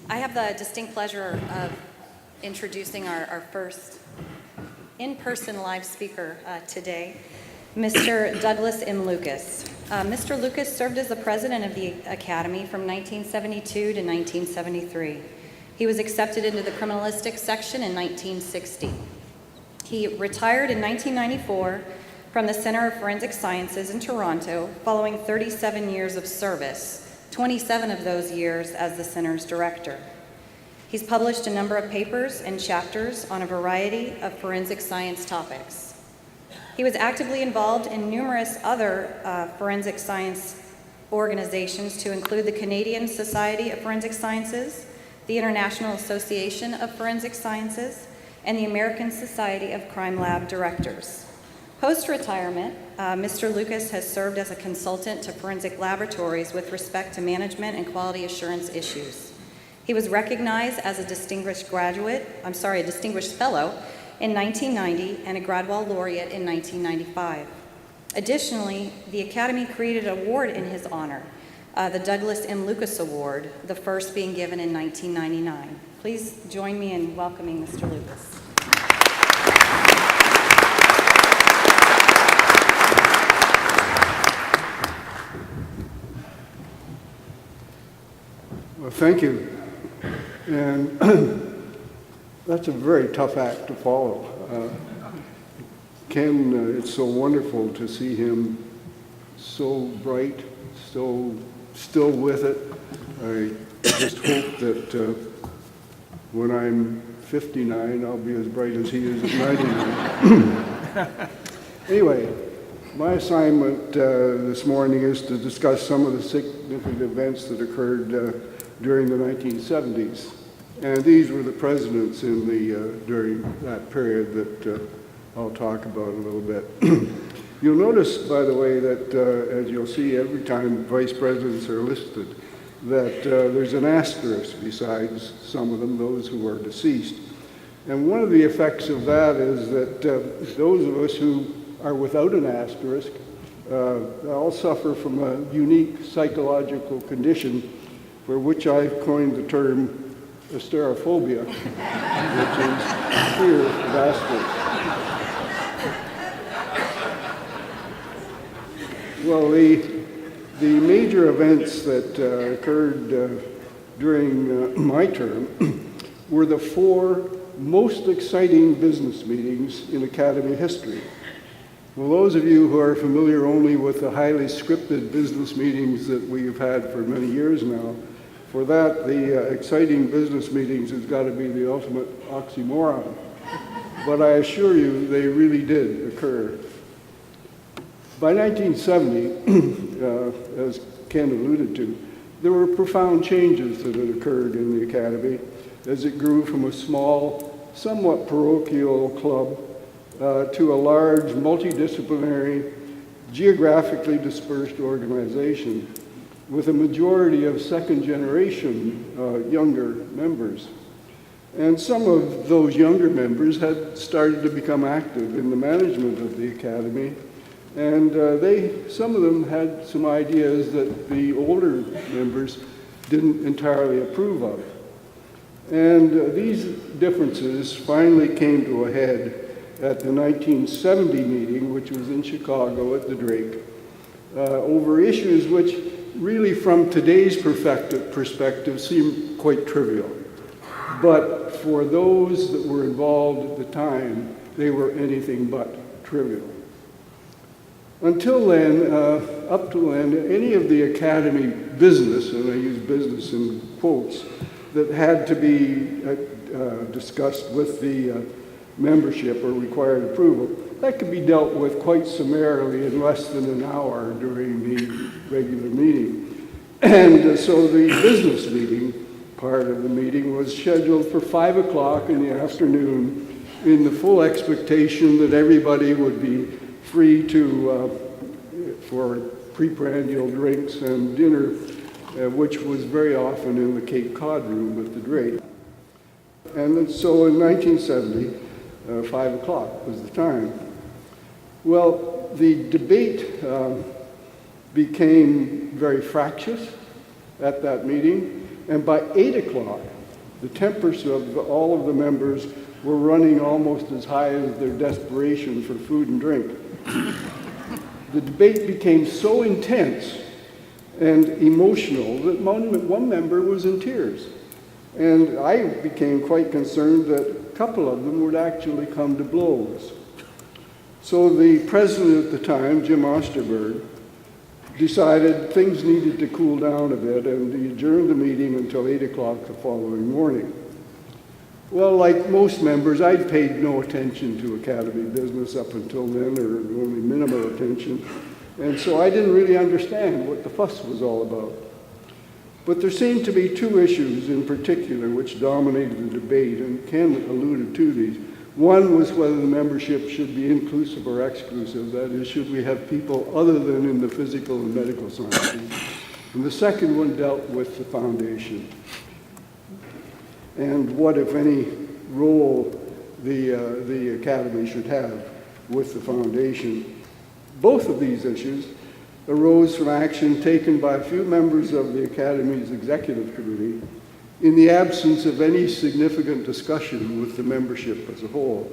I have the distinct pleasure of introducing our first in-person live speaker today, Mr. Douglas M. Lucas. Mr. Lucas served as the president of the Academy from 1972 to 1973. He was accepted into the criminalistic section in 1960. He retired in 1994 from the Center of Forensic Sciences in Toronto following 37 years of service, 27 of those years as the center's director. He's published a number of papers and chapters on a variety of forensic science topics. He was actively involved in numerous other forensic science organizations to include the Canadian Society of Forensic Sciences, the International Association of Forensic Sciences, and the American Society of Crime Lab Directors. Post-retirement, Mr. Lucas has served as a consultant to forensic laboratories with respect to management and quality assurance issues. He was recognized as a distinguished fellow in 1990 and a Gradwell Laureate in 1995. Additionally, the Academy created an award in his honor, the Douglas M. Lucas Award, the first being given in 1999. Please join me in welcoming Mr. Lucas. Well, thank you. And that's a very tough act to follow. Ken, it's so wonderful to see him so bright, so still with it. I just hope that when I'm 59, I'll be as bright as he is at 99. Anyway, my assignment this morning is to discuss some of the significant events that occurred during the 1970s. And these were the presidents in during that period that I'll talk about a little bit. You'll notice, by the way, that as you'll see every time vice presidents are listed, that there's an asterisk besides some of them, those who are deceased. And one of the effects of that is that those of us who are without an asterisk all suffer from a unique psychological condition for which I've coined the term hysterophobia, which is fear of asterisks. Well, the major events that occurred during my term were the 4 most exciting business meetings in Academy history. Well, those of you who are familiar only with the highly scripted business meetings that we've had for many years now, for that, the exciting business meetings has got to be the ultimate oxymoron. But I assure you, they really did occur. By 1970, as Ken alluded to, there were profound changes that had occurred in the Academy as it grew from a small, somewhat parochial club to a large, multidisciplinary, geographically dispersed organization with a majority of second-generation younger members. And some of those younger members had started to become active in the management of the Academy, and some of them had some ideas that the older members didn't entirely approve of. And these differences finally came to a head at the 1970 meeting, which was in Chicago at the Drake, over issues which really from today's perspective seem quite trivial. But for those that were involved at the time, they were anything but trivial. Until then, up to then, any of the Academy business, and I use business in quotes, that had to be discussed with the membership or required approval, that could be dealt with quite summarily in less than an hour during the regular meeting. And so the business meeting part of the meeting was scheduled for 5 o'clock in the afternoon in the full expectation that everybody would be free for preprandial drinks and dinner, which was very often in the Cape Cod room at the Drake. And so in 1970, 5 o'clock was the time. Well, the debate became very fractious at that meeting. And by 8 o'clock, the tempers of all of the members were running almost as high as their desperation for food and drink. The debate became so intense and emotional that one member was in tears. And I became quite concerned that a couple of them would actually come to blows. So the president at the time, Jim Osterberg, decided things needed to cool down a bit, and he adjourned the meeting until 8 o'clock the following morning. Well, like most members, I'd paid no attention to Academy business up until then, or only minimal attention, and so I didn't really understand what the fuss was all about. But there seemed to be two issues in particular which dominated the debate, and Ken alluded to these. One was whether the membership should be inclusive or exclusive, that is, should we have people other than in the physical and medical sciences. And the second one dealt with the foundation and what, if any, role the Academy should have with the foundation. Both of these issues arose from action taken by a few members of the Academy's executive committee in the absence of any significant discussion with the membership as a whole.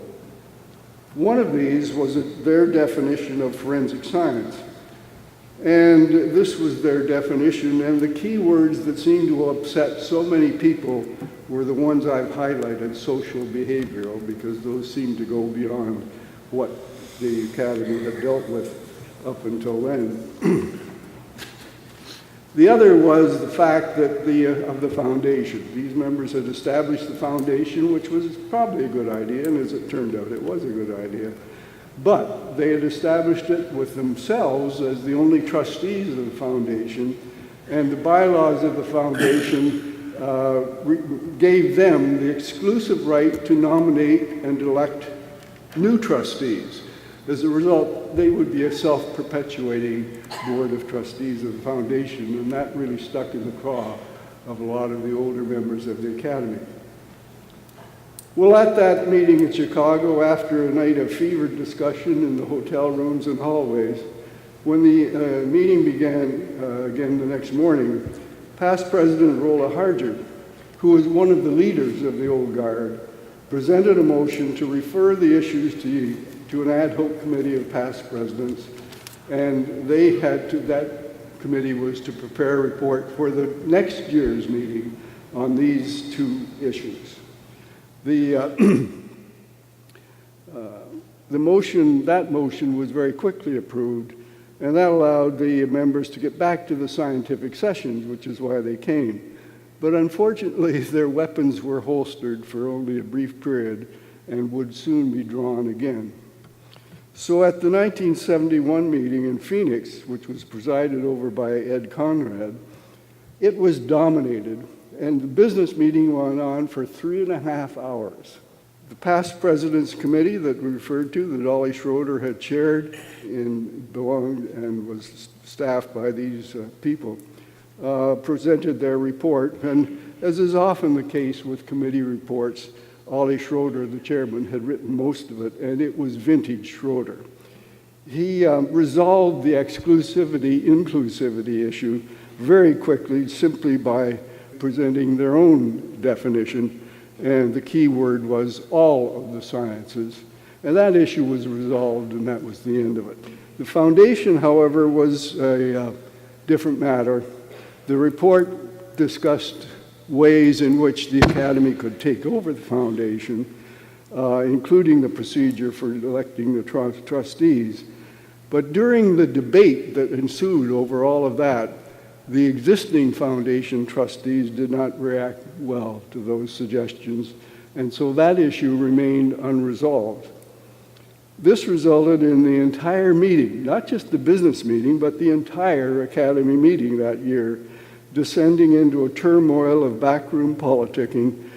One of these was their definition of forensic science. And this was their definition, and the key words that seemed to upset so many people were the ones I've highlighted, social behavioral, because those seem to go beyond what the Academy had dealt with up until then. The other was the fact that of the foundation. These members had established the foundation, which was probably a good idea, and as it turned out, it was a good idea. But they had established it with themselves as the only trustees of the foundation, and the bylaws of the foundation gave them the exclusive right to nominate and elect new trustees. As a result, they would be a self-perpetuating board of trustees of the foundation, and that really stuck in the craw of a lot of the older members of the Academy. Well, at that meeting in Chicago, after a night of fevered discussion in the hotel rooms and hallways, when the meeting began again the next morning, past President Rolla Harger, who was one of the leaders of the old guard, presented a motion to refer the issues to an ad hoc committee of past presidents, and that committee was to prepare a report for the next year's meeting on these two issues. That motion was very quickly approved, and that allowed the members to get back to the scientific sessions, which is why they came. But unfortunately, their weapons were holstered for only a brief period and would soon be drawn again. So at the 1971 meeting in Phoenix, which was presided over by Ed Conrad, it was dominated, and the business meeting went on for 3.5 hours. The past president's committee that we referred to, that Ollie Schroeder had chaired and belonged and was staffed by these people, presented their report, and as is often the case with committee reports, Ollie Schroeder, the chairman, had written most of it, and it was vintage Schroeder. He resolved the exclusivity-inclusivity issue very quickly, simply by presenting their own definition, and the key word was all of the sciences. And that issue was resolved, and that was the end of it. The foundation, however, was a different matter. The report discussed ways in which the Academy could take over the foundation, including the procedure for electing the trustees. But during the debate that ensued over all of that, the existing foundation trustees did not react well to those suggestions, and so that issue remained unresolved. This resulted in the entire meeting, not just the business meeting, but the entire Academy meeting that year, descending into a turmoil of backroom politicking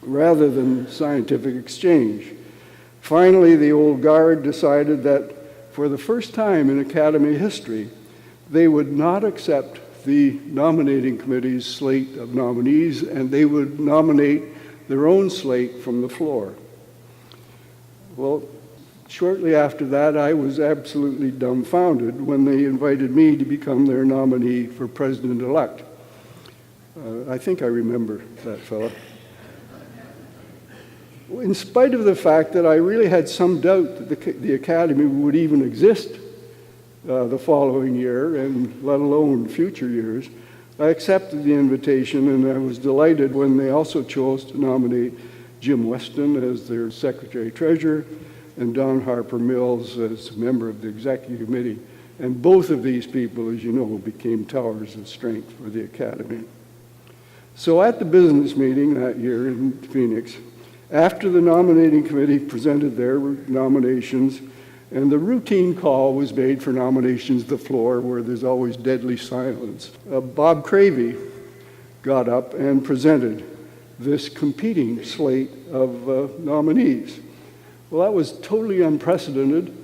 rather than scientific exchange. Finally, the old guard decided that for the first time in Academy history, they would not accept the nominating committee's slate of nominees, and they would nominate their own slate from the floor. Well, Shortly after that, I was absolutely dumbfounded when they invited me to become their nominee for president-elect. I think I remember that fellow. In spite of the fact that I really had some doubt that the Academy would even exist the following year, and let alone future years, I accepted the invitation, and I was delighted when they also chose to nominate Jim Weston as their secretary-treasurer and Don Harper Mills as a member of the executive committee. And both of these people, as you know, became towers of strength for the Academy. So at the business meeting that year in Phoenix, after the nominating committee presented their nominations, and the routine call was made for nominations to the floor where there's always deadly silence, Bob Cravey got up and presented this competing slate of nominees. Well, that was totally unprecedented.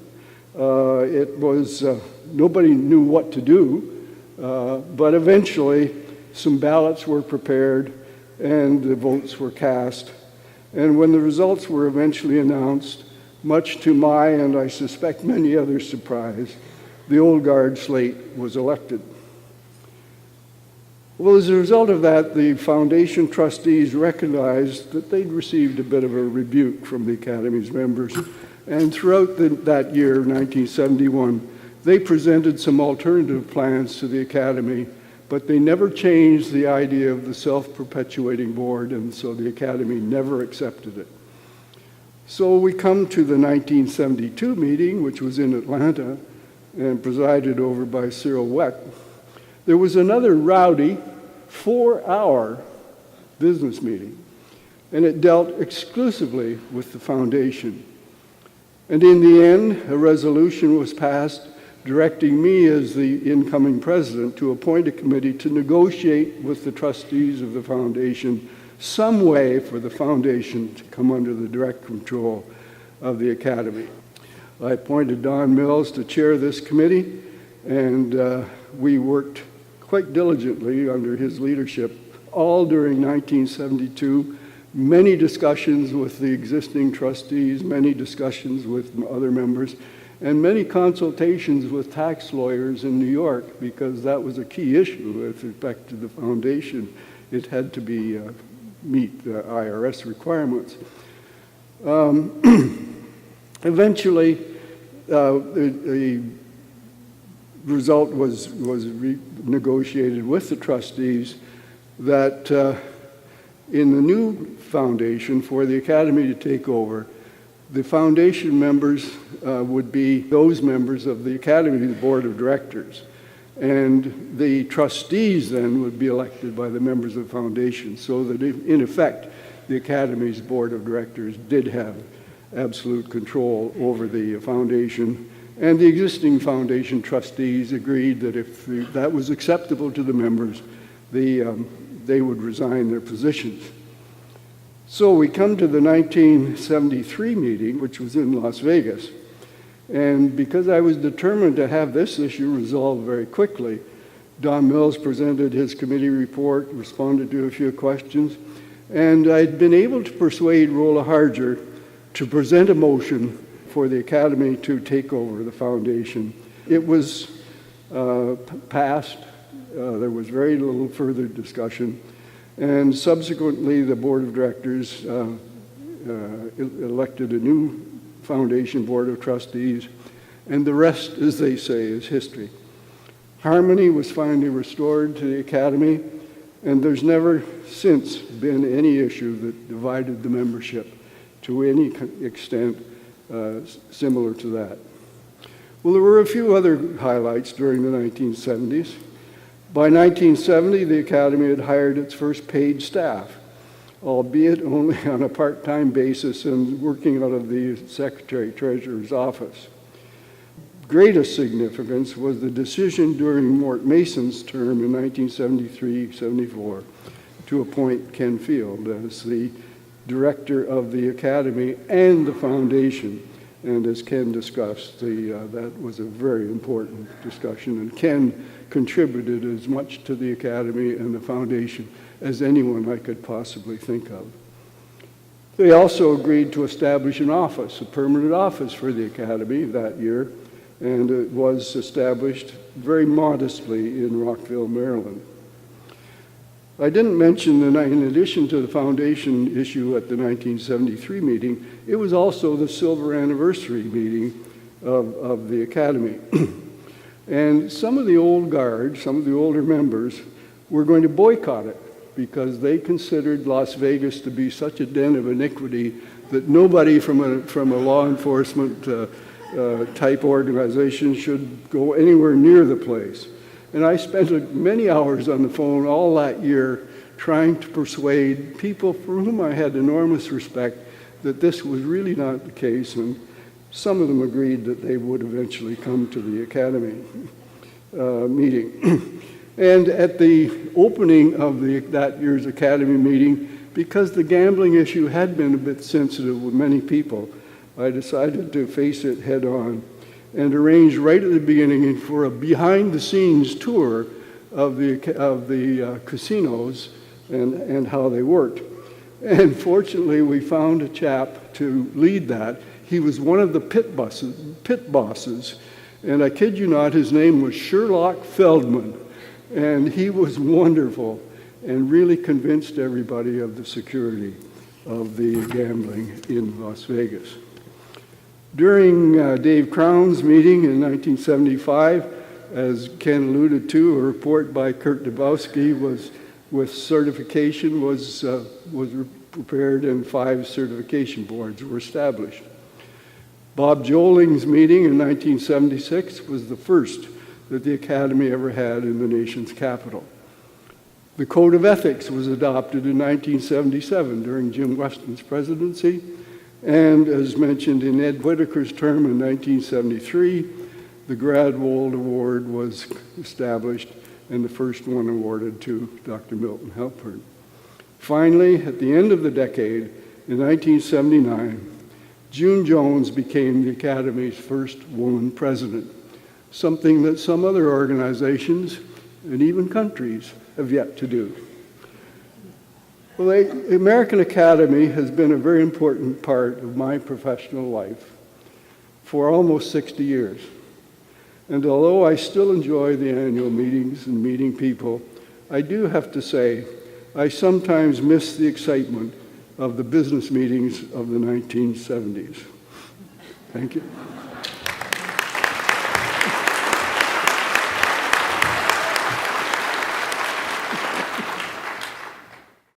It was, nobody knew what to do, but eventually some ballots were prepared and the votes were cast. And when the results were eventually announced, much to my and I suspect many others' surprise, the old guard slate was elected. Well, as a result of that, the foundation trustees recognized that they'd received a bit of a rebuke from the Academy's members, and throughout that year, 1971, they presented some alternative plans to the Academy, but they never changed the idea of the self-perpetuating board, and so the Academy never accepted it. So we come to the 1972 meeting, which was in Atlanta and presided over by Cyril Weck. There was another rowdy 4-hour business meeting, and it dealt exclusively with the foundation. And in the end, a resolution was passed directing me as the incoming president to appoint a committee to negotiate with the trustees of the foundation some way for the foundation to come under the direct control of the Academy. I appointed Don Mills to chair this committee, and we worked quite diligently under his leadership all during 1972. Many discussions with the existing trustees, many discussions with other members, and many consultations with tax lawyers in New York, because that was a key issue with respect to the foundation. It had to be meet the IRS requirements. Eventually, the result was negotiated with the trustees that in the new foundation for the Academy to take over, the foundation members would be those members of the Academy Board of Directors. And the trustees then would be elected by the members of the foundation, so that in effect, the Academy's Board of Directors did have absolute control over the foundation. And the existing foundation trustees agreed that if that was acceptable to the members, they would resign their positions. So we come to the 1973 meeting, which was in Las Vegas. And because I was determined to have this issue resolved very quickly, Don Mills presented his committee report, responded to a few questions, and I'd been able to persuade Rolla Harger to present a motion for the Academy to take over the foundation. It was passed. There was very little further discussion. And subsequently, the Board of Directors elected a new Foundation Board of Trustees, and the rest, as they say, is history. Harmony was finally restored to the Academy, and there's never since been any issue that divided the membership to any extent similar to that. Well, there were a few other highlights during the 1970s. By 1970, the Academy had hired its first paid staff, albeit only on a part-time basis and working out of the Secretary-Treasurer's office. Greatest significance was the decision during Mort Mason's term in 1973-74 to appoint Ken Field as the director of the Academy and the foundation. And as Ken discussed, that was a very important discussion, and Ken contributed as much to the Academy and the foundation as anyone I could possibly think of. They also agreed to establish an office, a permanent office for the Academy that year, and it was established very modestly in Rockville, Maryland. I didn't mention that in addition to the foundation issue at the 1973 meeting, it was also the silver anniversary meeting of the Academy. And some of the old guard, some of the older members, were going to boycott it because they considered Las Vegas to be such a den of iniquity that nobody from a law enforcement type organization should go anywhere near the place. And I spent many hours on the phone all that year trying to persuade people for whom I had enormous respect that this was really not the case, and some of them agreed that they would eventually come to the Academy meeting. And at the opening of that year's Academy meeting, because the gambling issue had been a bit sensitive with many people, I decided to face it head on and arranged right at the beginning for a behind-the-scenes tour of the casinos and how they worked. And fortunately, we found a chap to lead that. He was one of the pit bosses, and I kid you not, his name was Sherlock Feldman. And he was wonderful and really convinced everybody of the security of the gambling in Las Vegas. During Dave Crown's meeting in 1975, as Ken alluded to, a report by Kurt Dubowski with certification was prepared and 5 certification boards were established. Bob Joling's meeting in 1976 was the first that the Academy ever had in the nation's capital. The Code of Ethics was adopted in 1977 during Jim Weston's presidency, and as mentioned in Ed Whitaker's term in 1973, the Gradwold Award was established and the first one awarded to Dr. Milton Halpern. Finally, at the end of the decade, in 1979, June Jones became the Academy's first woman president, something that some other organizations and even countries have yet to do. Well, the American Academy has been a very important part of my professional life for almost 60 years. And although I still enjoy the annual meetings and meeting people, I do have to say I sometimes miss the excitement of the business meetings of the 1970s. Thank you.